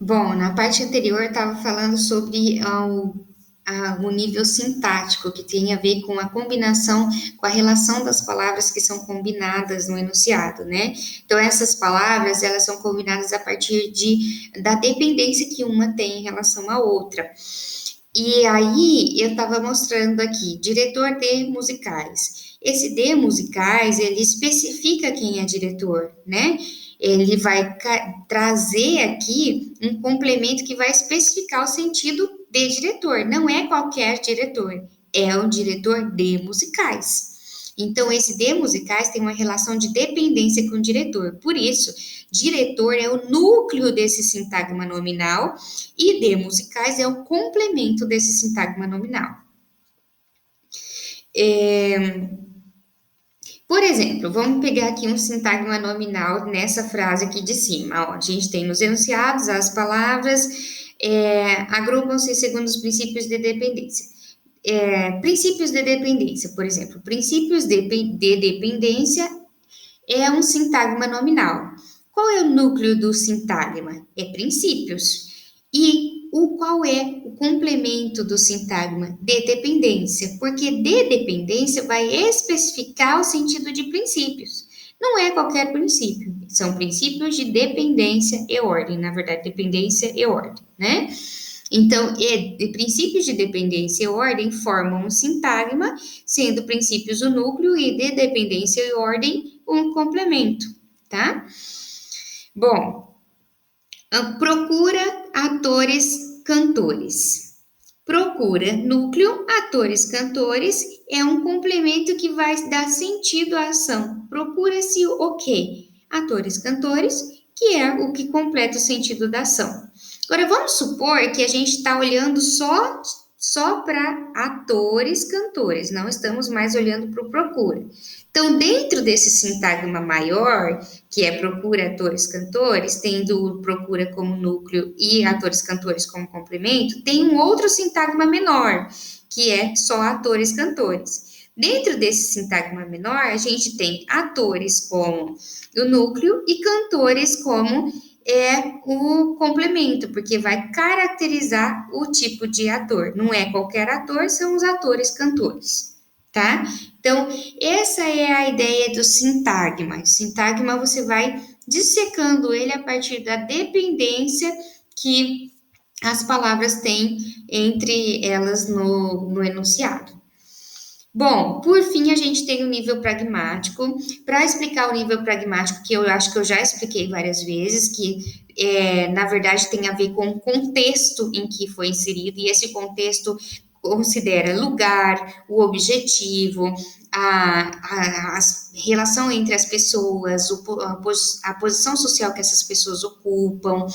Bom, na parte anterior estava falando sobre o nível sintático, que tem a ver com a combinação, com a relação das palavras que são combinadas no enunciado, né? Então, essas palavras, elas são combinadas a partir da dependência que uma tem em relação à outra. E aí, eu estava mostrando aqui, diretor de musicais. Esse de musicais, ele especifica quem é diretor, né? Ele vai trazer aqui um complemento que vai especificar o sentido de diretor. Não é qualquer diretor, é o diretor de musicais. Então, esse de musicais tem uma relação de dependência com o diretor. Por isso, diretor é o núcleo desse sintagma nominal e de musicais é o complemento desse sintagma nominal. Por exemplo, vamos pegar aqui um sintagma nominal nessa frase aqui de cima. Ó, a gente tem nos enunciados as palavras agrupam-se segundo os princípios de dependência. Princípios de dependência, por exemplo, princípios de dependência é um sintagma nominal. Qual é o núcleo do sintagma? É princípios. E qual é o complemento do sintagma? De dependência, porque de dependência vai especificar o sentido de princípios. Não é qualquer princípio, são princípios de dependência e ordem, na verdade, dependência e ordem, né? Então, princípios de dependência e ordem formam um sintagma, sendo princípios o núcleo e de dependência e ordem um complemento, tá? Bom, procura atores cantores. Procura núcleo, atores cantores é um complemento que vai dar sentido à ação. Procura-se o quê? Atores cantores, que é o que completa o sentido da ação. Agora vamos supor que a gente está olhando só para atores cantores, não estamos mais olhando para o procura. Então, dentro desse sintagma maior, que é procura atores cantores, tendo procura como núcleo e atores cantores como complemento, tem um outro sintagma menor, que é só atores cantores. Dentro desse sintagma menor, a gente tem atores como o núcleo e cantores como o complemento, porque vai caracterizar o tipo de ator. Não é qualquer ator, são os atores cantores, tá? Então, essa é a ideia do sintagma. Sintagma você vai dissecando ele a partir da dependência que as palavras têm entre elas no enunciado. Bom, por fim, a gente tem o nível pragmático. Para explicar o nível pragmático, que eu acho que eu já expliquei várias vezes, que na verdade tem a ver com o contexto em que foi inserido, e esse contexto considera lugar, o objetivo, a relação entre as pessoas, a posição social que essas pessoas ocupam,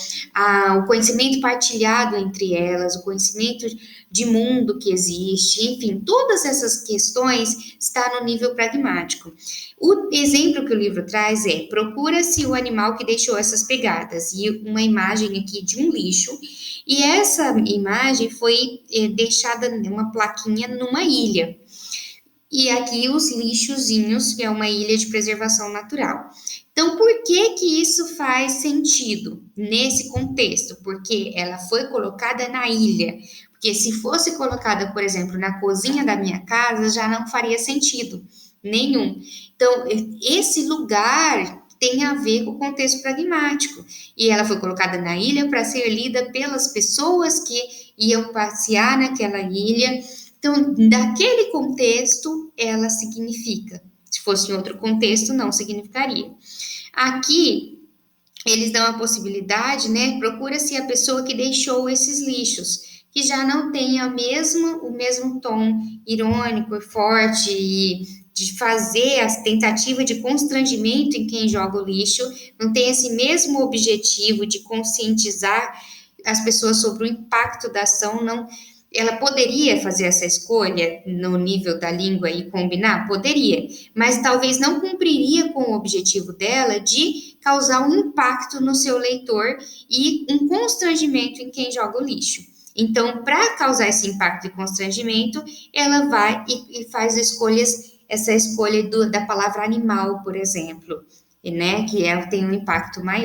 o conhecimento partilhado entre elas, o conhecimento de mundo que existe, enfim, todas essas questões está no nível pragmático. O exemplo que o livro traz é: procura-se o animal que deixou essas pegadas, e uma imagem aqui de um lixo, e essa imagem foi deixada uma plaquinha numa ilha. E aqui os lixozinhos, que é uma ilha de preservação natural. Então, por que que isso faz sentido nesse contexto? Porque ela foi colocada na ilha. Porque se fosse colocada, por exemplo, na cozinha da minha casa, já não faria sentido nenhum. Então, esse lugar tem a ver com o contexto pragmático. E ela foi colocada na ilha para ser lida pelas pessoas que iam passear naquela ilha. Então, daquele contexto, ela significa. Se fosse em outro contexto, não significaria. Aqui, eles dão a possibilidade, né? Procura-se a pessoa que deixou esses lixos, que já não tem o mesmo tom irônico e forte e de fazer a tentativa de constrangimento em quem joga o lixo, não tem esse mesmo objetivo de conscientizar as pessoas sobre o impacto da ação, não. Ela poderia fazer essa escolha no nível da língua e combinar? Poderia, mas talvez não cumpriria com o objetivo dela de causar um impacto no seu leitor e um constrangimento em quem joga o lixo. Então, para causar esse impacto e constrangimento, ela vai e faz essa escolha da palavra animal, por exemplo, né, que tem um impacto maior.